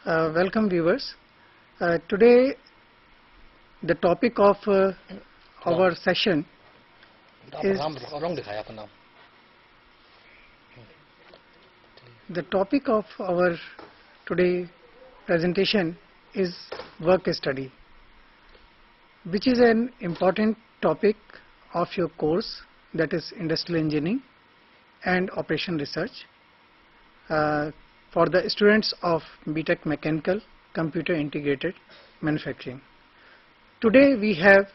Welcome viewers. Today the topic of our session is today presentation is work study, which is an important topic of your course, that is industrial engineering and operation research for the students of BTech Mechanical Computer Integrated Manufacturing. Today we have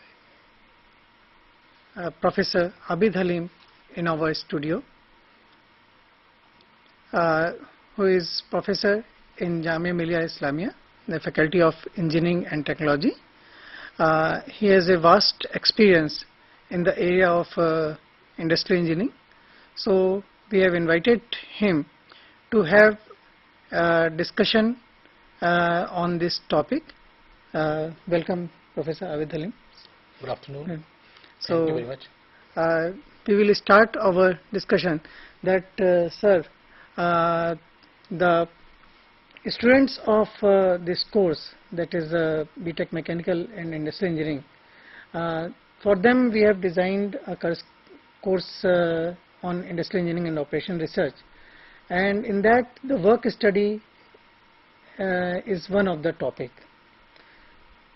Professor Abid Halim in our studio, who is professor in Jamia Millia Islamia, the Faculty of Engineering and Technology. He has a vast experience in the area of industrial engineering. So we have invited him to have discussion on this topic. Welcome, Professor Abid Halim. Good afternoon. So, thank you very much. We will start our discussion. That, sir, the students of this course, that is BTech Mechanical and Industrial Engineering, for them we have designed a course on industrial engineering and operation research, and in that the work study is one of the topic.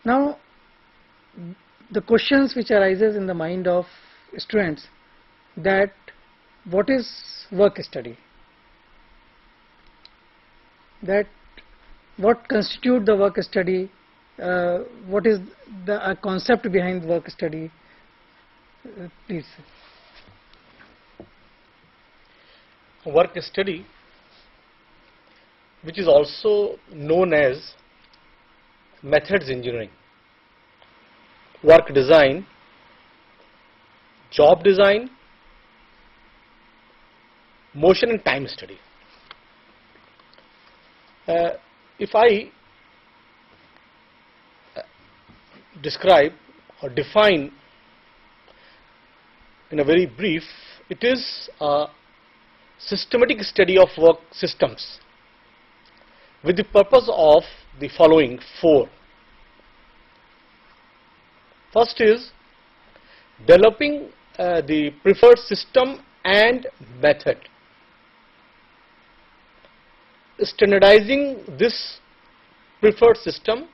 Now the questions which arises in the mind of students, that what is work study, that what constitute the work study, what is the concept behind work study, please. Work study, which is also known as methods engineering, work design, job design, motion and time study. If I describe or define in a very brief, it is a systematic study of work systems with the purpose of the following four. First is developing the preferred system and method, standardizing this preferred system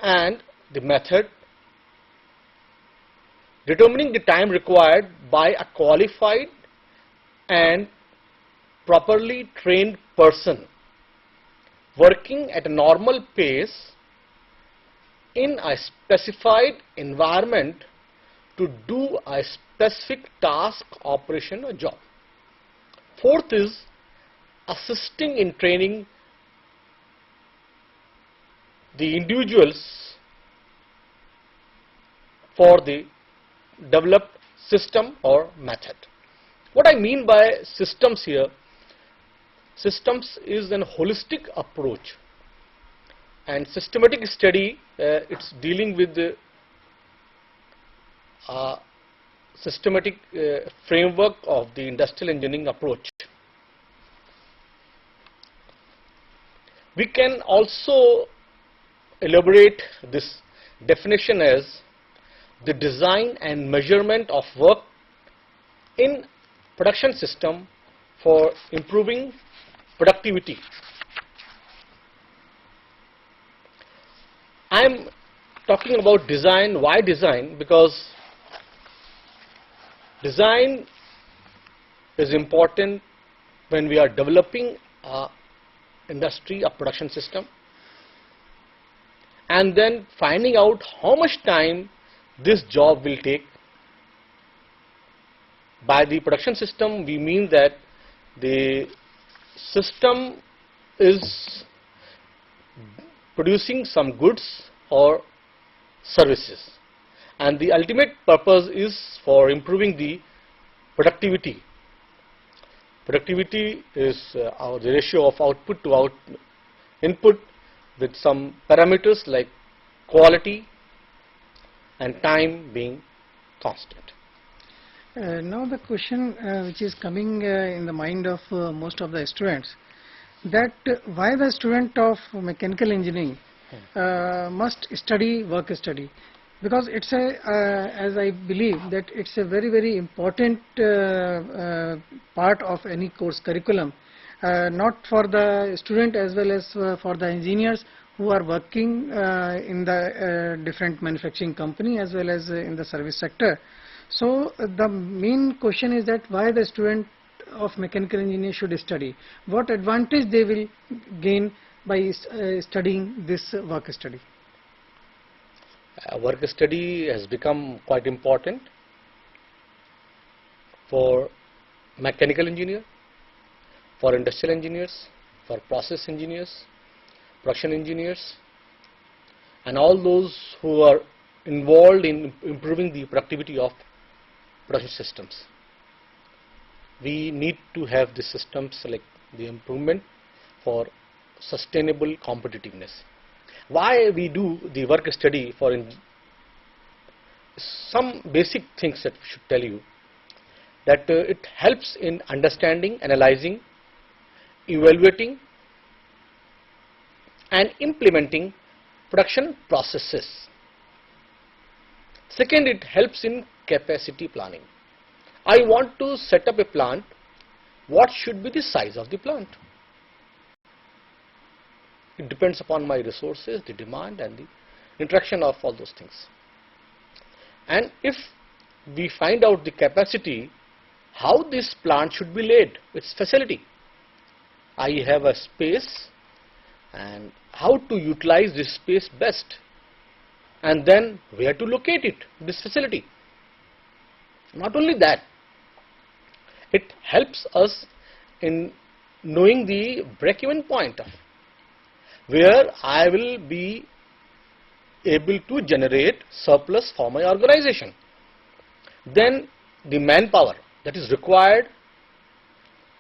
and the method, determining the time required by a qualified and properly trained person working at a normal pace in a specified environment to do a specific task, operation or job. Fourth is assisting in training the individuals for the developed system or method. What I mean by systems here, systems is an holistic approach, and systematic study, it's dealing with the systematic framework of the industrial engineering approach. We can also elaborate this definition as the design and measurement of work in production system for improving productivity. I am talking about design. Why design? Because design is important when we are developing a industry, a production system, and then finding out how much time this job will take. By the production system, we mean that the system is producing some goods or services, and the ultimate purpose is for improving the productivity. Productivity is the ratio of output to input with some parameters like quality and time being constant. Now the question which is coming in the mind of most of the students, that why the student of mechanical engineering must study work study, because it's a as I believe that it's a very important part of any course curriculum, not for the student as well as for the engineers who are working in the different manufacturing company as well as in the service sector. So the main question is that why the student of mechanical engineering should study, what advantage they will gain by studying this work study. Work study has become quite important for mechanical engineer, for industrial engineers, for process engineers, production engineers, and all those who are involved in improving the productivity of production systems. We need to have the systems like the improvement for sustainable competitiveness. Why we do the work study for some basic things that we should tell you, that it helps in understanding, analyzing, evaluating and implementing production processes. Second, it helps in capacity planning. I want to set up a plant. What should be the size of the plant? It depends upon my resources, the demand and the interaction of all those things. And if we find out the capacity, how this plant should be laid, its facility. I have a space and how to utilize this space best, and then where to locate it, this facility. Not only that, it helps us in knowing the break-even point of where I will be able to generate surplus for my organization. Then the manpower that is required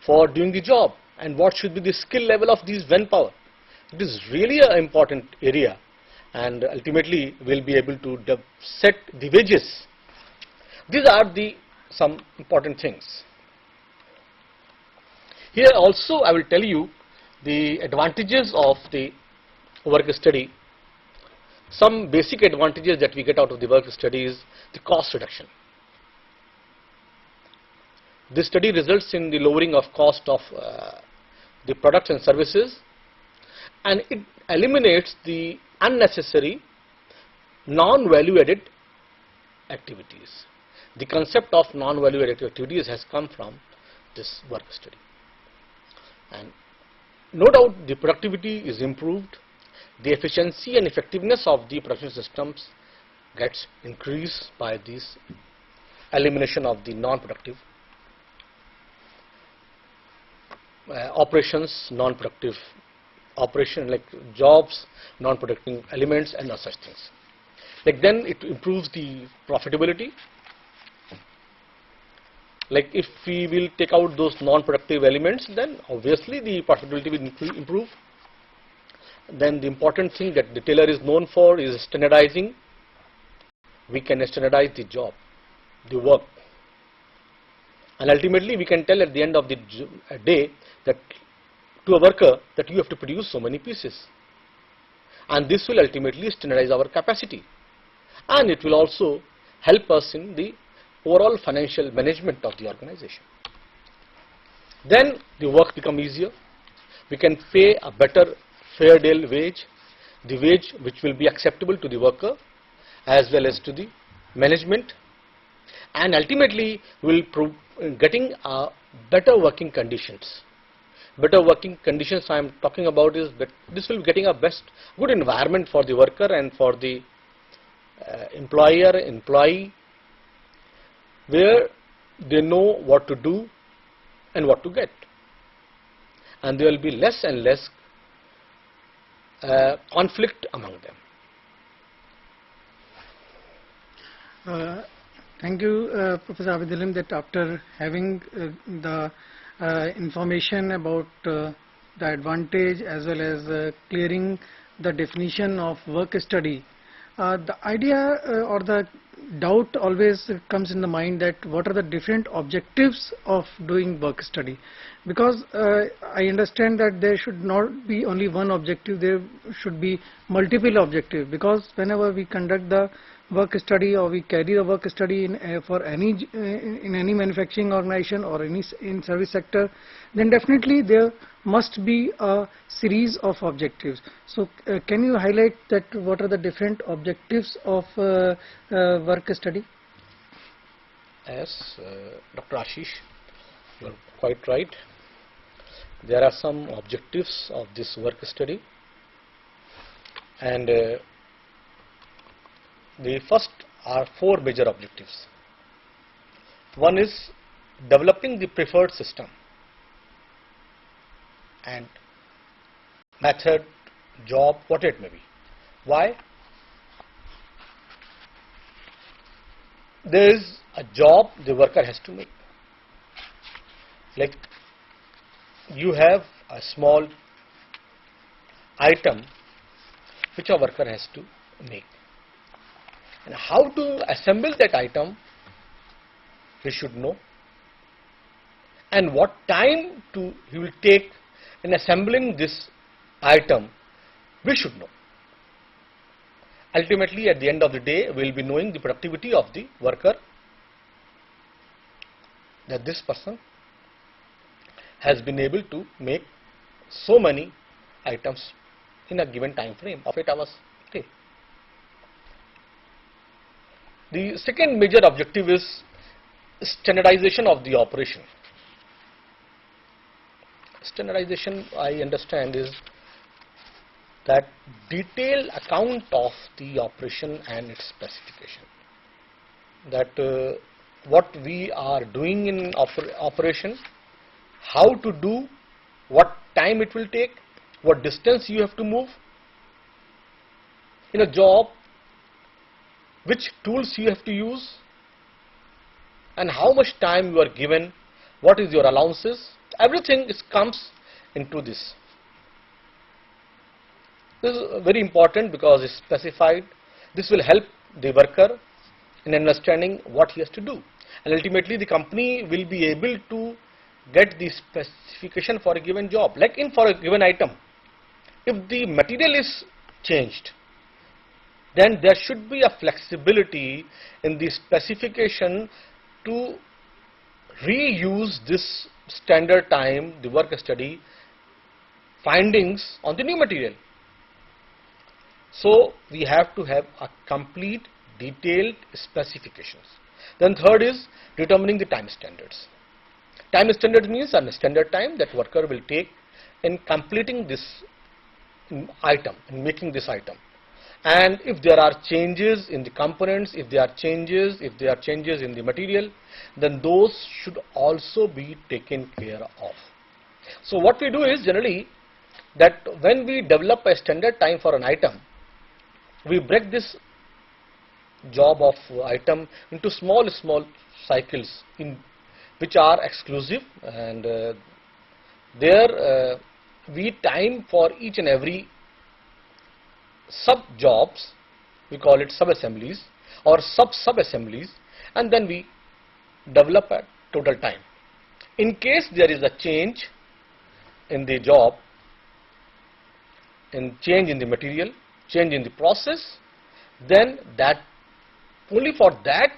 for doing the job, and what should be the skill level of these manpower. It is really an important area, and ultimately we will be able to set the wages. These are some important things. Here also I will tell you the advantages of the work study. Some basic advantages that we get out of the work study is the cost reduction. This study results in the lowering of cost of the products and services, and it eliminates the unnecessary non-value added activities. The concept of non-value added activities has come from this work study. And no doubt the productivity is improved, the efficiency and effectiveness of the production systems gets increased by this elimination of the non-productive operations, non-productive operation like jobs, non-productive elements and no such things. Like then it improves the profitability. Like if we will take out those non-productive elements, then obviously the profitability will improve. Then the important thing that the tailor is known for is standardizing. We can standardize the job, the work, and ultimately we can tell at the end of the day that to a worker that you have to produce so many pieces, and this will ultimately standardize our capacity, and it will also help us in the overall financial management of the organization. Then the work becomes easier. We can pay a better fair deal wage, the wage which will be acceptable to the worker as well as to the management, and ultimately we will getting better working conditions. Better working conditions I am talking about is that this will be getting a good environment for the worker and for the employee, where they know what to do and what to get, and there will be less and less conflict among them. Thank you, Professor Abidalim, that after having the information about the advantage as well as clearing the definition of work study, the idea or the doubt always comes in the mind that what are the different objectives of doing work study, because I understand that there should not be only one objective, there should be multiple objectives, because whenever we conduct the work study or we carry the work study in for in any manufacturing organization or any in service sector, then definitely there must be a series of objectives. So can you highlight that what are the different objectives of work study? Yes, Dr. Ashish, you are quite right. There are some objectives of this work study, and the first are four major objectives. One is developing the preferred system and method, job, what it may be. Why? There is a job the worker has to make. Like you have a small item which a worker has to make, and how to assemble that item he should know, and what time he will take in assembling this item we should know. Ultimately, at the end of the day, we will be knowing the productivity of the worker, that this person has been able to make so many items in a given time frame of 8 hours a day. The second major objective is standardization of the operation. Standardization, I understand, is that detailed account of the operation and its specification. That what we are doing in operation, how to do, what time it will take, what distance you have to move in a job, which tools you have to use, and how much time you are given, what is your allowances. Everything comes into this. This is very important because it's specified. This will help the worker in understanding what he has to do, and ultimately the company will be able to get the specification for a given job. Like for a given item, if the material is changed, then there should be a flexibility in the specification to reuse this standard time, the work study findings on the new material. So we have to have a complete detailed specifications. Then third is determining the time standards. Time standard means a standard time that worker will take in completing this item, in making this item. And if there are changes in the components, if there are changes in the material, then those should also be taken care of. So what we do is generally that when we develop a standard time for an item, we break this job of item into small cycles which are exclusive, and there we time for each and every sub jobs, we call it sub assemblies or sub assemblies, and then we develop a total time. In case there is a change in the job, change in the material, change in the process, then that only for that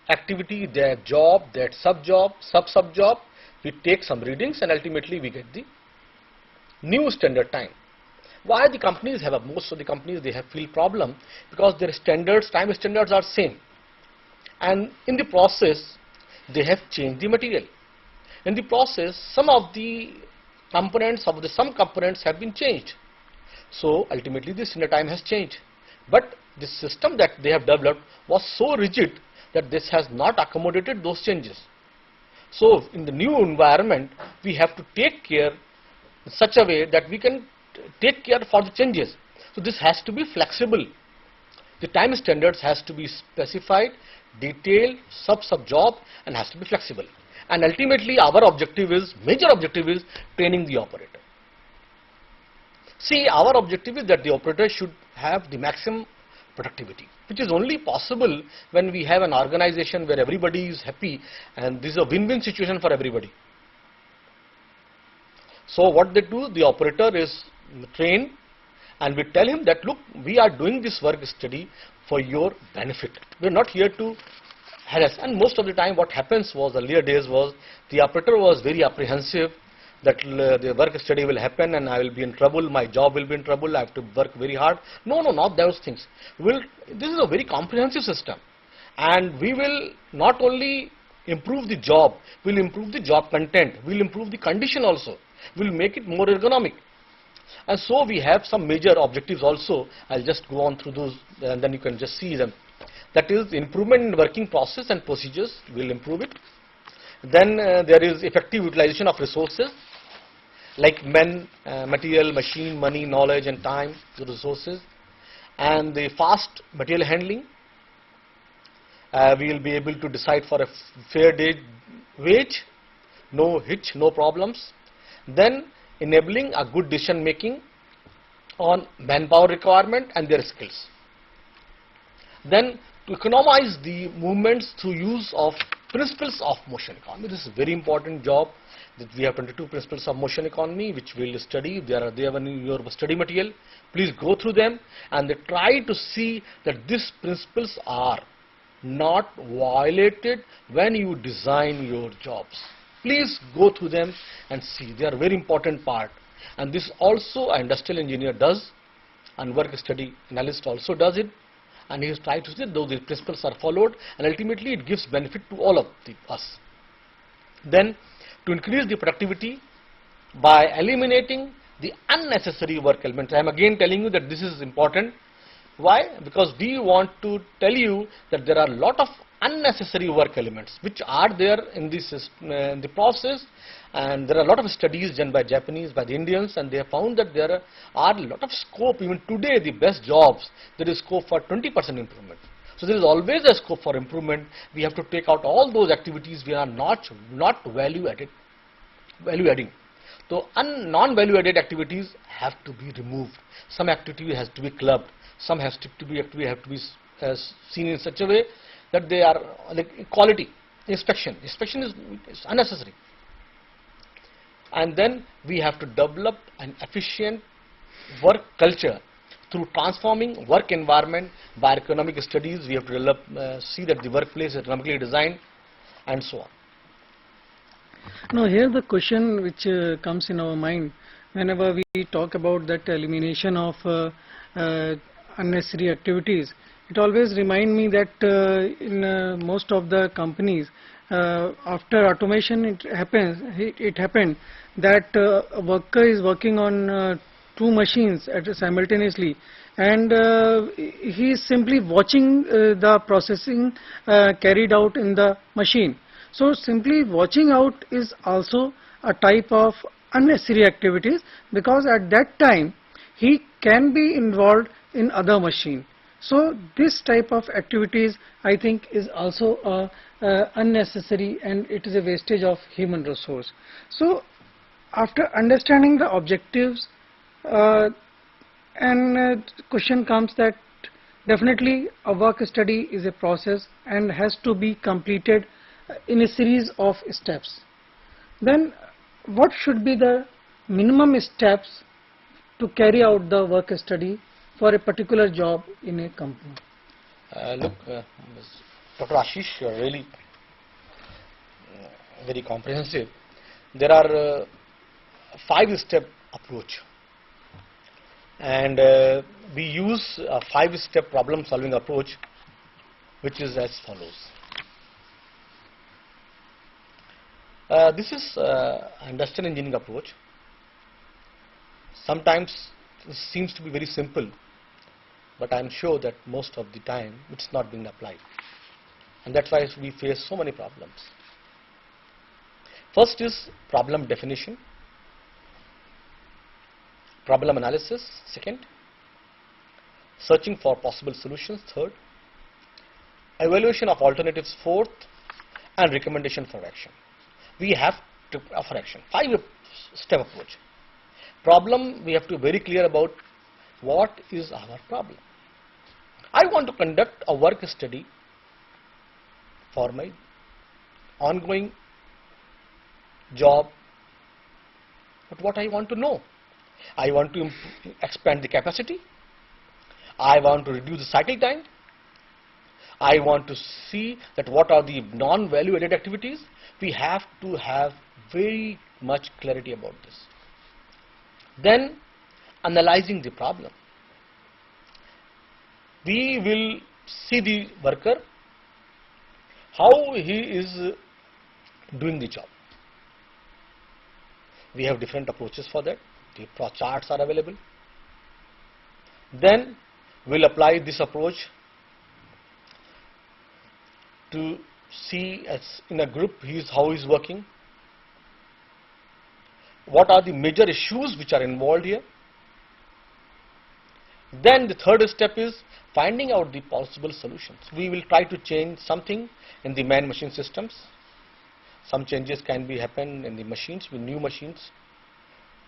activity, that job, that sub job, sub job, we take some readings and ultimately we get the new standard time. Why the companies have most of the companies they have feel problem, because their standards, time standards are same, and in the process they have changed the material. In the process, some of the components some components have been changed. So ultimately the standard time has changed. But the system that they have developed was so rigid that this has not accommodated those changes. So in the new environment, we have to take care in such a way that we can take care for the changes. So this has to be flexible. The time standards has to be specified, detailed, sub job, and has to be flexible. And ultimately our major objective is training the operator. See, our objective is that the operator should have the maximum productivity, which is only possible when we have an organization where everybody is happy, and this is a win-win situation for everybody. So what they do, the operator is trained, and we tell him that, look, we are doing this work study for your benefit. We are not here to harass. And most of the time what happens was, earlier days was, the operator was very apprehensive that the work study will happen and I will be in trouble, my job will be in trouble, I have to work very hard. No, not those things. This is a very comprehensive system, and we will not only improve the job, we will improve the job content, we will improve the condition also, we will make it more ergonomic. And so we have some major objectives also. I'll just go on through those and then you can just see them. That is, improvement in working process and procedures, will improve it. Then there is effective utilization of resources like men, material, machine, money, knowledge and time, the resources. And the fast material handling. We will be able to decide for a fair wage, no hitch, no problems. Then enabling a good decision making on manpower requirement and their skills. Then to economize the movements through use of principles of motion economy. This is a very important job, that we have 22 principles of motion economy which we will study. They are in your study material. Please go through them and they try to see that these principles are not violated when you design your jobs. Please go through them and see. They are a very important part. And this also an industrial engineer does, and work study analyst also does it. And he is trying to see those principles are followed, and ultimately it gives benefit to all of us. Then to increase the productivity by eliminating the unnecessary work elements. I am again telling you that this is important. Why? Because we want to tell you that there are a lot of unnecessary work elements which are there in the process, and there are a lot of studies done by Japanese, by the Indians, and they have found that there are a lot of scope. Even today the best jobs, there is scope for 20% improvement. So there is always a scope for improvement. We have to take out all those activities we are not value adding. So non-value added activities have to be removed. Some activity has to be clubbed. Some have to be seen in such a way that they are like quality inspection. Inspection is unnecessary. And then we have to develop an efficient work culture through transforming work environment by economic studies. We have to develop, see that the workplace is economically designed, and so on. Now here the question which comes in our mind whenever we talk about that elimination of unnecessary activities, it always reminds me that in most of the companies, after automation it happened that a worker is working on two machines simultaneously, and he is simply watching the processing carried out in the machine. So simply watching out is also a type of unnecessary activities, because at that time he can be involved in other machine. So this type of activities I think is also unnecessary, and it is a wastage of human resource. So after understanding the objectives, question comes that definitely a work study is a process and has to be completed in a series of steps. Then what should be the minimum steps to carry out the work study for a particular job in a company? Look, Dr. Ashish, you are really very comprehensive. There are 5-step approach, and we use a 5-step problem solving approach, which is as follows. This is industrial engineering approach. Sometimes it seems to be very simple, but I am sure that most of the time it's not being applied, and that's why we face so many problems. First is problem definition, problem analysis, second, searching for possible solutions, third, evaluation of alternatives, fourth, and recommendation for action. We have to for action. 5-step approach. Problem, we have to be very clear about what is our problem. I want to conduct a work study for my ongoing job, but what I want to know? I want to expand the capacity, I want to reduce the cycle time, I want to see that what are the non-value added activities. We have to have very much clarity about this. Then analyzing the problem. We will see the worker, how he is doing the job. We have different approaches for that. The charts are available. Then we'll apply this approach to see as in a group how he is working. What are the major issues which are involved here? Then the third step is finding out the possible solutions. We will try to change something in the man-machine systems. Some changes can be happen in the machines with new machines.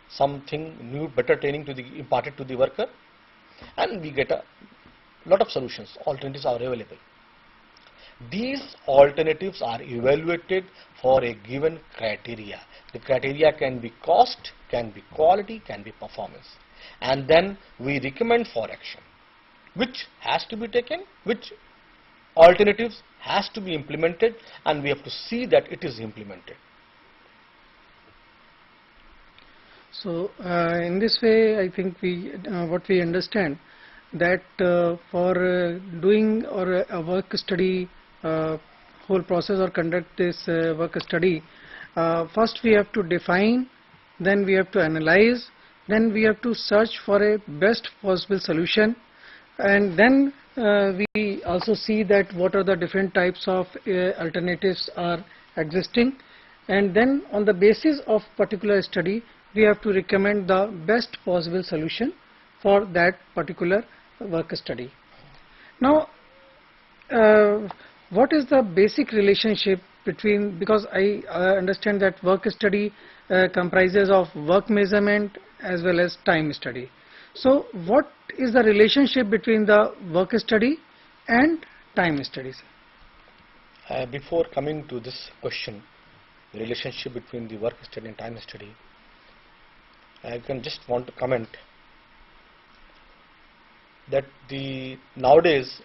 Something new, better training to the imparted to the worker, and we get a lot of solutions. Alternatives are available. These alternatives are evaluated for a given criteria. The criteria can be cost, can be quality, can be performance, and then we recommend for action, which has to be taken, which alternatives has to be implemented, and we have to see that it is implemented. So in this way, I think we what we understand that for doing or a work study whole process or conduct this work study, first we have to define, then we have to analyze, then we have to search for a best possible solution, and then we also see that what are the different types of alternatives are existing, and then on the basis of particular study we have to recommend the best possible solution for that particular work study. Now what is the basic relationship between, because I understand that work study comprises of work measurement as well as time study. So what is the relationship between the work study and time studies? Before coming to this question, the relationship between the work study and time study, I can just want to comment that nowadays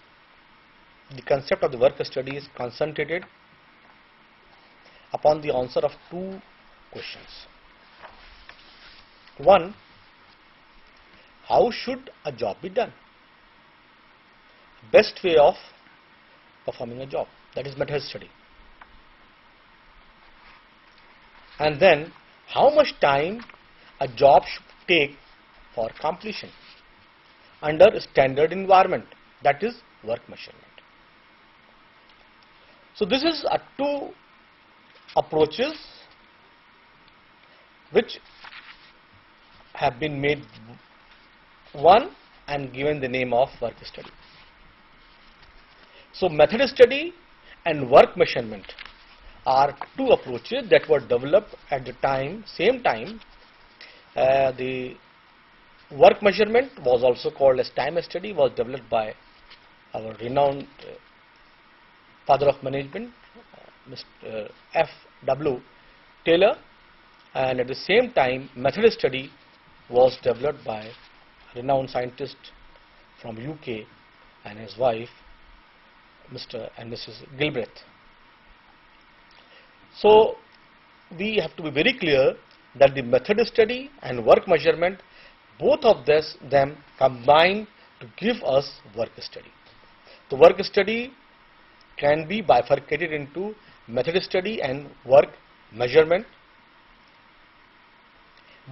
the concept of the work study is concentrated upon the answer of two questions. One, how should a job be done? Best way of performing a job, that is method study. And then, how much time a job should take for completion under standard environment, that is work measurement. So this is two approaches which have been made one and given the name of work study. So method study and work measurement are two approaches that were developed at the same time. The work measurement was also called as time study, was developed by our renowned father of management, Mr. F.W. Taylor, and at the same time method study was developed by a renowned scientist from UK and his wife, Mr. and Mrs. Gilbreth. So we have to be very clear that the method study and work measurement, both of them combine to give us work study. The work study can be bifurcated into method study and work measurement.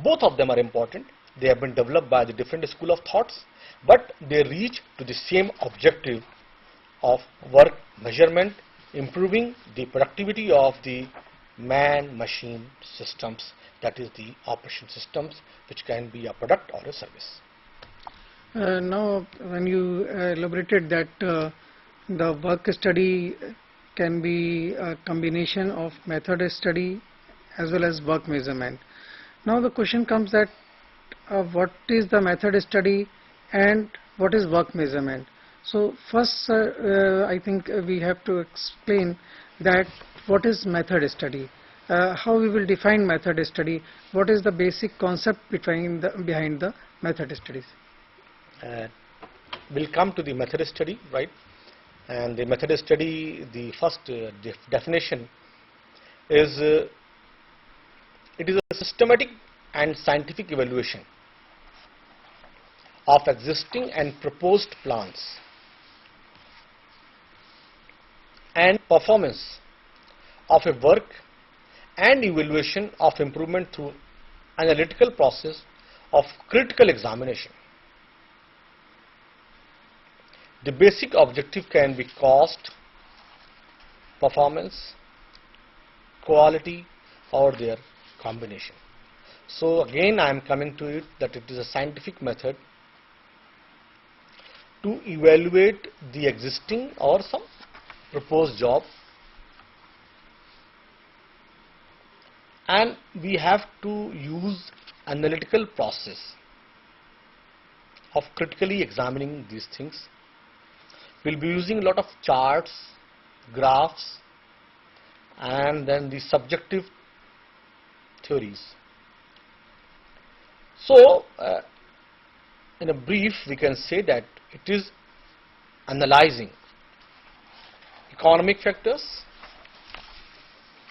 Both of them are important. They have been developed by the different school of thoughts, but they reach to the same objective of work measurement, improving the productivity of the man-machine systems, that is the operation systems, which can be a product or a service. Now when you elaborated that the work study can be a combination of method study as well as work measurement. Now the question comes that what is the method study and what is work measurement? So first, I think we have to explain that what is method study, how we will define method study, what is the basic concept behind the method studies. We'll come to the method study, right? And the method study, the first definition is it is a systematic and scientific evaluation of existing and proposed plans and performance of a work and evaluation of improvement through analytical process of critical examination. The basic objective can be cost, performance, quality, or their combination. So again I am coming to it that it is a scientific method to evaluate the existing or some proposed job, and we have to use analytical process of critically examining these things. We'll be using a lot of charts, graphs, and then the subjective theories. So in a brief we can say that it is analyzing economic factors,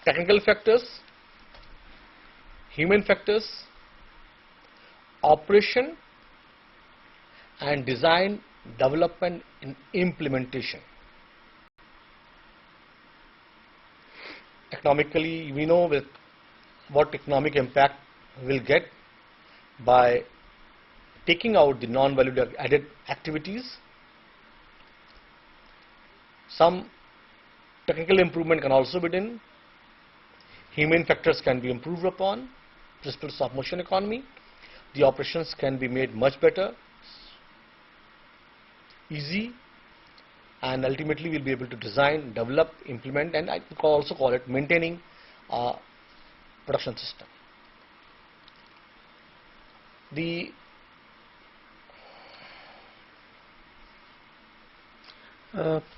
technical factors, human factors, operation and design, development and implementation. Economically, we know with what economic impact will get by taking out the non-value added activities. Some technical improvement can also be done. Human factors can be improved upon. Principles of motion economy. The operations can be made much better, easy, and ultimately we'll be able to design, develop, implement, and I also call it maintaining a production system. The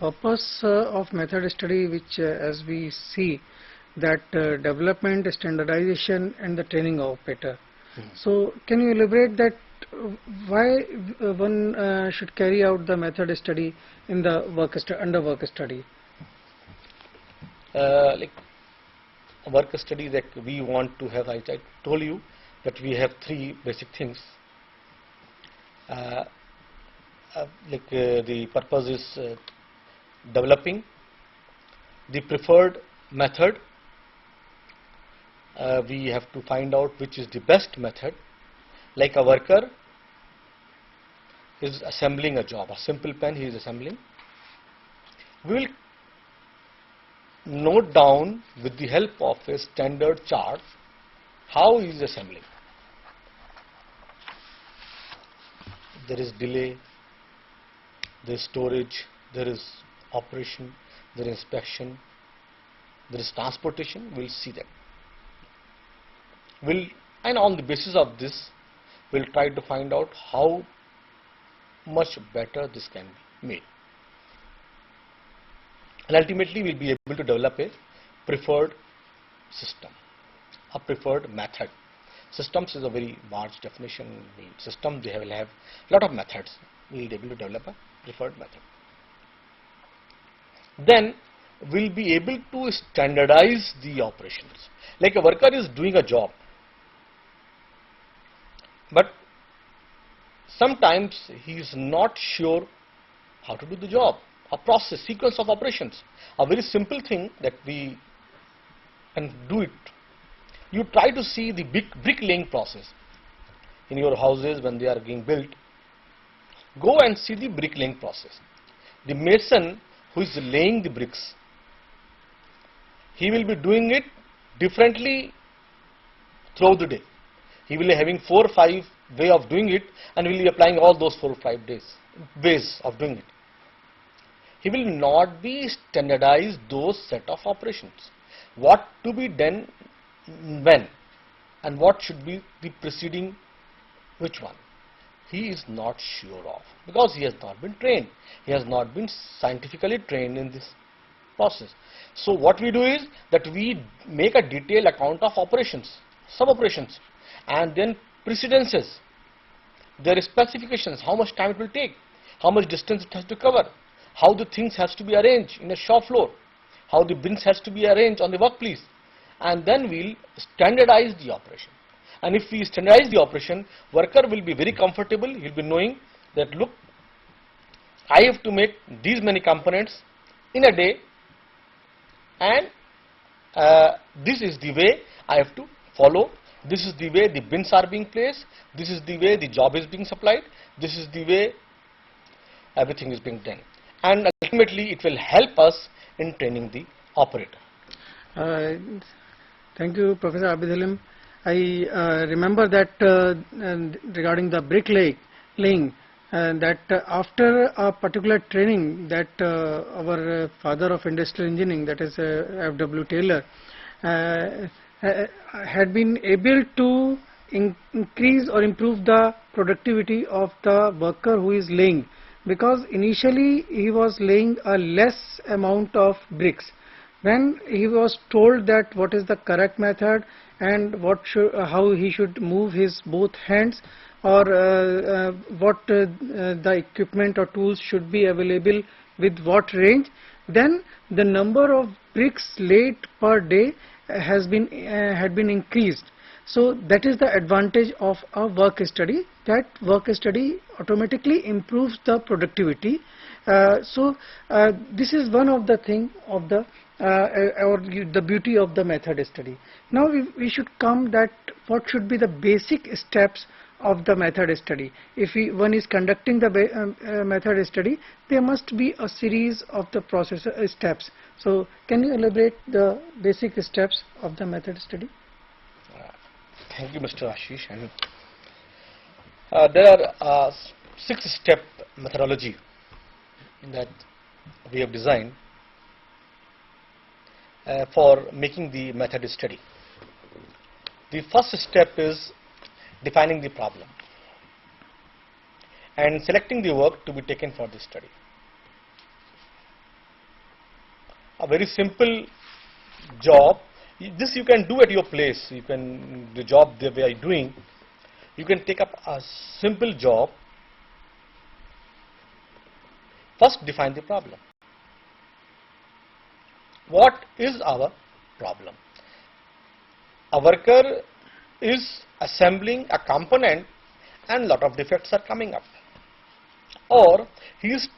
Purpose of method study, which as we see that development, standardization and the training of operator. So can you elaborate that why one should carry out the method study in the under work study? Like work study that we want to have, I told you that we have three basic things. The purpose is developing the preferred method. We have to find out which is the best method. Like a worker is assembling a job, a simple pen he is assembling. We will note down with the help of a standard chart how he is assembling. There is delay, there is storage, there is operation, there is inspection, there is transportation. We will see that. And on the basis of this, we will try to find out how much better this can be made. And ultimately, we will be able to develop a preferred system, a preferred method. Systems is a very large definition. System, they will have a lot of methods. We will be able to develop a preferred method. Then we will be able to standardize the operations. Like a worker is doing a job, but sometimes he is not sure how to do the job. A process, sequence of operations. A very simple thing that we can do it. You try to see the bricklaying process in your houses when they are being built. Go and see the bricklaying process. The mason who is laying the bricks, he will be doing it differently throughout the day. He will be having 4 or 5 way of doing it, and will be applying all those 4 or 5 ways of doing it. He will not be standardized those set of operations. What to be done when, and what should be the preceding which one. he is not sure of, because he has not been trained. He has not been scientifically trained in this process. So what we do is that we make a detailed account of operations, sub-operations, and then precedences, their specifications, how much time it will take, how much distance it has to cover, how the things has to be arranged in a shop floor, how the bins has to be arranged on the workplace, and then we'll standardize the operation. And if we standardize the operation, worker will be very comfortable. He'll be knowing that, look, I have to make these many components in a day, and this is the way I have to follow. This is the way the bins are being placed. This is the way the job is being supplied. This is the way everything is being done. And ultimately, it will help us in training the operator. Thank you, Professor Abid Halim. I remember that regarding the bricklaying, that after a particular training that our father of industrial engineering, that is F.W. Taylor, had been able to increase or improve the productivity of the worker who is laying, because initially he was laying a less amount of bricks. When he was told that what is the correct method and how he should move his both hands, or what the equipment or tools should be available with what range, then the number of bricks laid per day had been increased. So that is the advantage of a work study, that work study automatically improves the productivity. This is one of the thing of the the beauty of the method study. Now we should come that what should be the basic steps of the method study. If one is conducting the method study, there must be a series of the process steps. So can you elaborate the basic steps of the method study? Thank you, Mr. Ashish. And there are 6-step methodology that we have designed for making the method study. The first step is defining the problem and selecting the work to be taken for this study. A very simple job, this you can do at your place. You can, the job that we are doing, you can take up a simple job. First, define the problem. What is our problem? A worker is assembling a component and lot of defects are coming up, or he is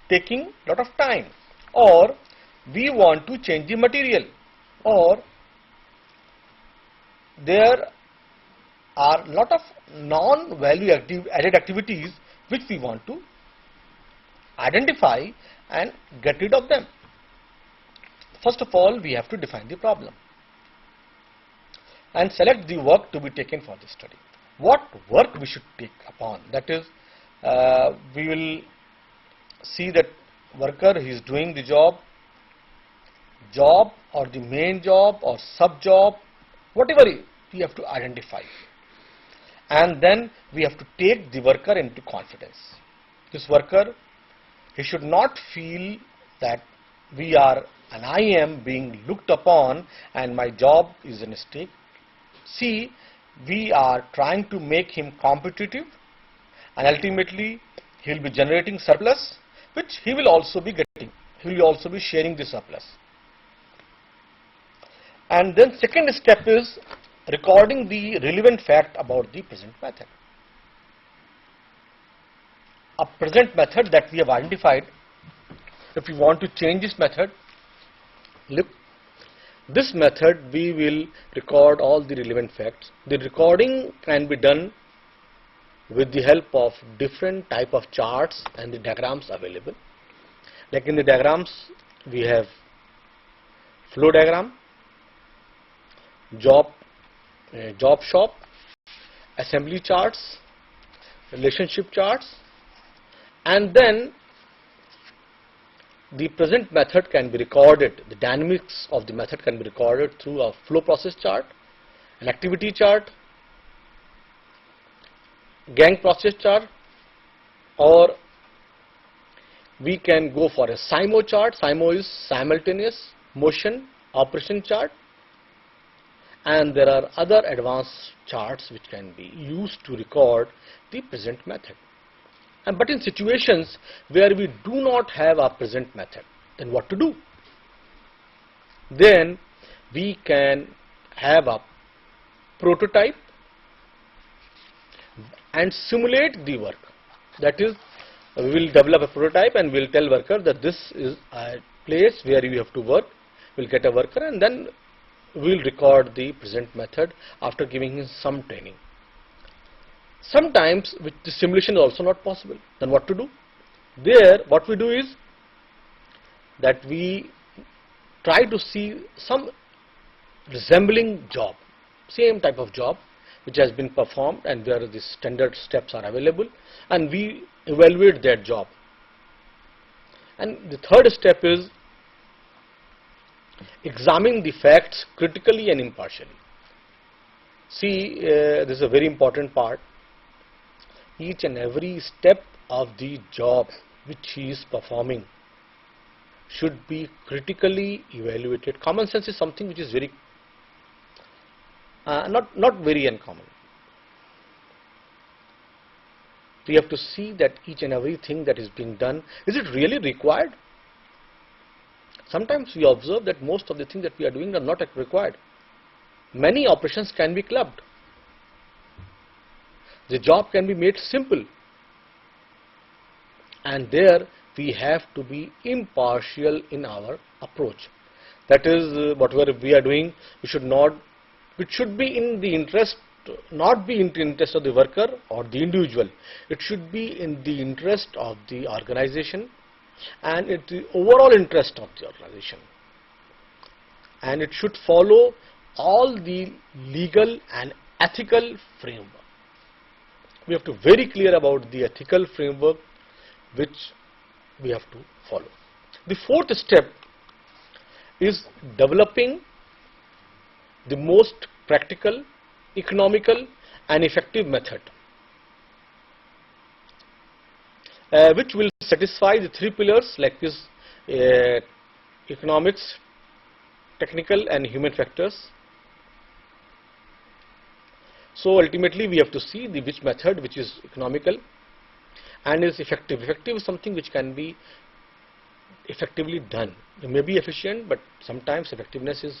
taking lot of time, or we want to change the material, or there are lot of non-value added activities which we want to identify and get rid of them. First of all, we have to define the problem and select the work to be taken for this study. What work we should take upon, that is, we will see that worker is doing the job or the main job or sub job, whatever we have to identify, and then we have to take the worker into confidence. This worker, he should not feel that I am being looked upon and my job is a stake. See, we are trying to make him competitive, and ultimately he will be generating surplus, which he will also be getting. He will also be sharing the surplus. And then second step is recording the relevant fact about the present method. A present method that we have identified, if we want to change this method, look, this method we will record all the relevant facts. The recording can be done with the help of different type of charts and the diagrams available. Like in the diagrams, we have flow diagram, job shop, assembly charts, relationship charts, and then the present method can be recorded, the dynamics of the method can be recorded through a flow process chart, an activity chart, gang process chart, or we can go for a SIMO chart. SIMO is simultaneous motion operation chart, and there are other advanced charts which can be used to record the present method. But in situations where we do not have a present method, then what to do? Then we can have a prototype and simulate the work. That is, we will develop a prototype and we will tell worker that this is a place where you have to work. We will get a worker and then we will record the present method after giving him some training. Sometimes with the simulation is also not possible. Then what to do? There what we do is that we try to see some resembling job, same type of job which has been performed and where the standard steps are available, and we evaluate that job. And the third step is examine the facts critically and impartially. See, this is a very important part. Each and every step of the job which he is performing should be critically evaluated. Common sense is something which is very not very uncommon. We have to see that each and everything that is being done, is it really required? Sometimes we observe that most of the things that we are doing are not required. Many operations can be clubbed. The job can be made simple. And there we have to be impartial in our approach. That is, whatever we are doing, it should be in the interest, not be in the interest of the worker or the individual. It should be in the interest of the organization and the overall interest of the organization. And it should follow all the legal and ethical framework. We have to be very clear about the ethical framework which we have to follow. The fourth step is developing the most practical, economical and effective method which will satisfy the three pillars like this: economics, technical and human factors. So ultimately we have to see which method which is economical and is effective. Effective is something which can be effectively done. It may be efficient, but sometimes effectiveness is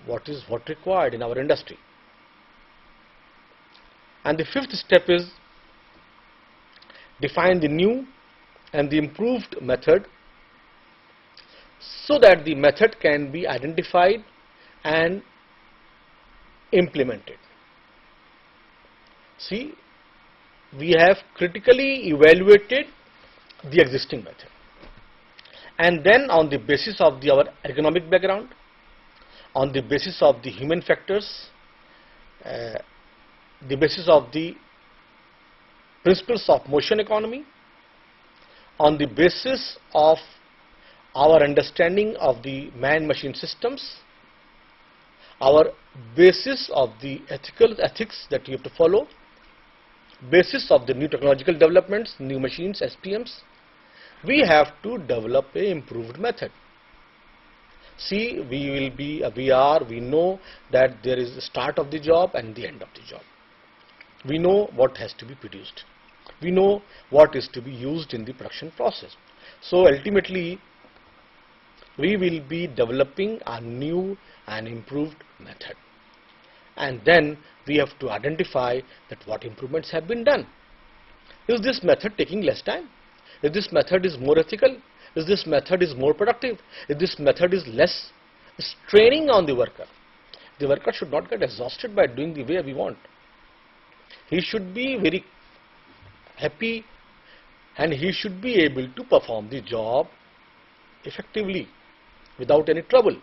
what required in our industry. And the fifth step is define the new and the improved method so that the method can be identified and implemented. See, we have critically evaluated the existing method, and then on the basis of our ergonomic background, on the basis of the human factors, the basis of the principles of motion economy, on the basis of our understanding of the man-machine systems, our basis of the ethics that you have to follow, basis of the new technological developments, new machines, SPMs, we have to develop a improved method. See, we know that there is the start of the job and the end of the job. We know what has to be produced. We know what is to be used in the production process. So ultimately, we will be developing a new and improved method. And then we have to identify that what improvements have been done. Is this method taking less time? Is this method is more ethical? Is this method is more productive? Is this method is less straining on the worker? The worker should not get exhausted by doing the way we want. He should be very happy and he should be able to perform the job effectively without any trouble.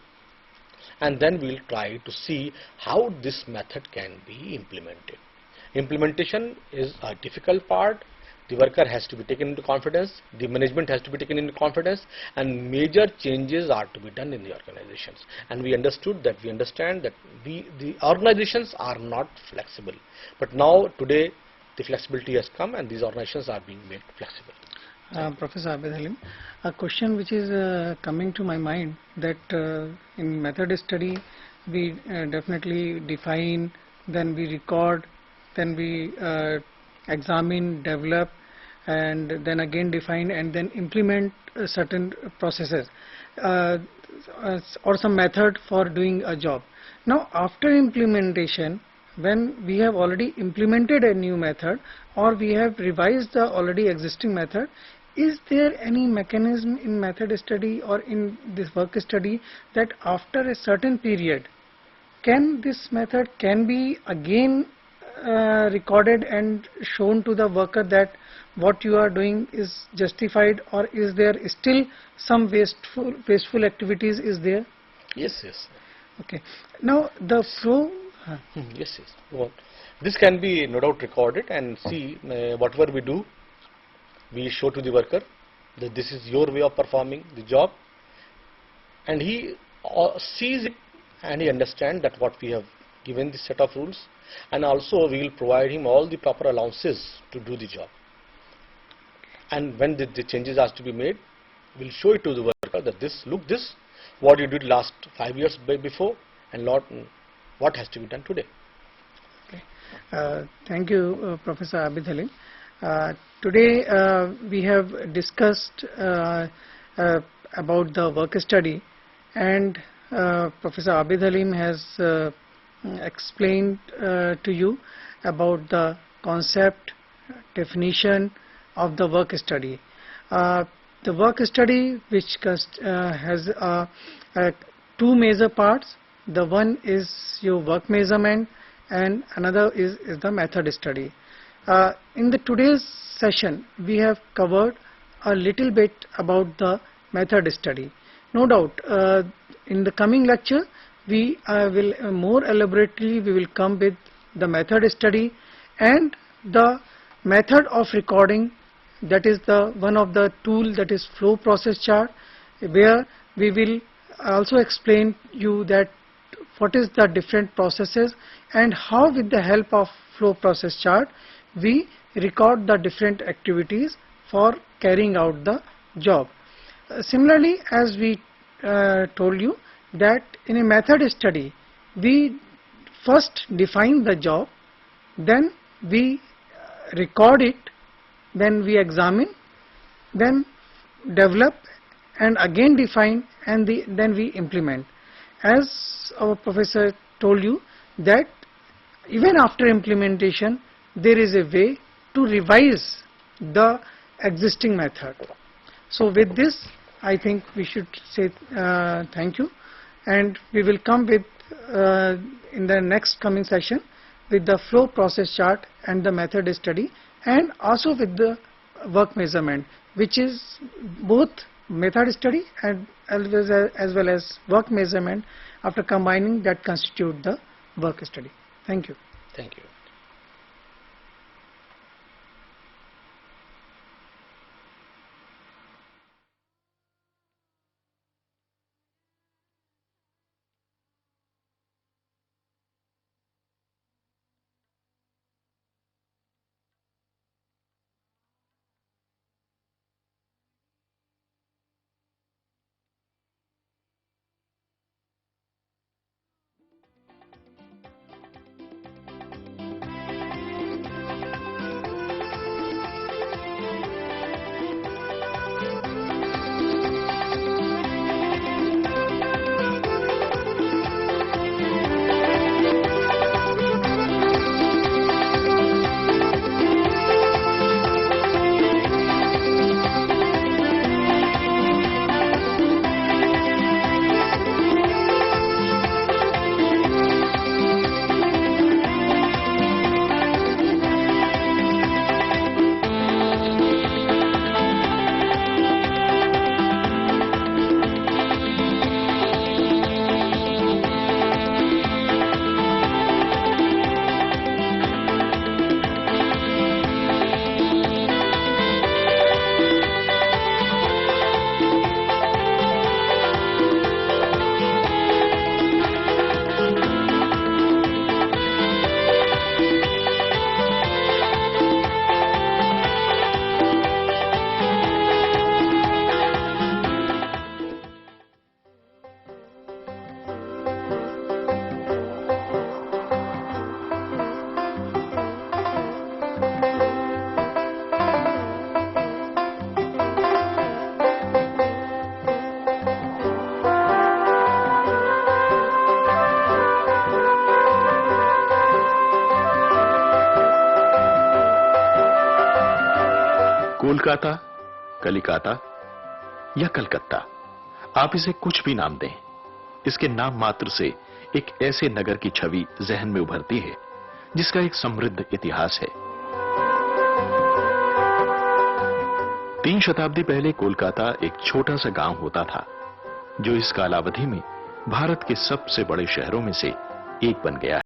And then we will try to see how this method can be implemented. Implementation is a difficult part. The worker has to be taken into confidence, the management has to be taken into confidence, and major changes are to be done in the organizations. And we understand that the organizations are not flexible. But now today the flexibility has come and these organizations are being made flexible. Professor Abid Halim, a question which is coming to my mind, that in method study we definitely define, then we record, then we examine, develop, and then again define and then implement certain processes uh, or some method for doing a job. Now after implementation, when we have already implemented a new method or we have revised the already existing method, is there any mechanism in method study or in this work study that after a certain period can this method can be again recorded and shown to the worker that what you are doing is justified, or is there still some wasteful activities is there? Yes, yes. Okay. Now the flow. Yes, yes. Go on. This can be no doubt recorded and see whatever we do, we show to the worker that this is your way of performing the job, and he sees it and he understands that what we have given this set of rules, and also we will provide him all the proper allowances to do the job. And when the changes are to be made, we will show it to the worker that this, look, this what you did last 5 years before and not what has to be done today. Okay. Thank you, Professor Abid Halim. Today we have discussed about the work study, and Professor Abid Halim has explained to you about the concept, definition of the work study. The work study, which has two major parts. The one is your work measurement and another is the method study. In the today's session we have covered a little bit about the method study. No doubt in the coming lecture we will more elaborately we will come with the method study and the method of recording, that is the one of the tool, that is flow process chart, where we will also explain you that what is the different processes and how with the help of flow process chart we record the different activities for carrying out the job. Similarly, as we told you that in a method study we first define the job, then we record it, then we examine, then develop and again define, and then we implement. As our professor told you that even after implementation there is a way to revise the existing method. So with this I think we should say thank you, and we will come with in the next coming session with the flow process chart and the method study, and also with the work measurement, which is both method study and as well as work measurement. After combining, that constitute the work study. Thank you. Thank you. Kolkata, Kalikata या कलकत्ता, आप इसे कुछ भी नाम दें, इसके नाम मात्र से एक ऐसे नगर की छवि जहन में उभरती है जिसका एक समृद्ध इतिहास है। 3 शताब्दी पहले कोलकाता एक छोटा सा गांव होता था, जो इस कालावधि में भारत के सबसे बड़े शहरों में से एक बन गया है।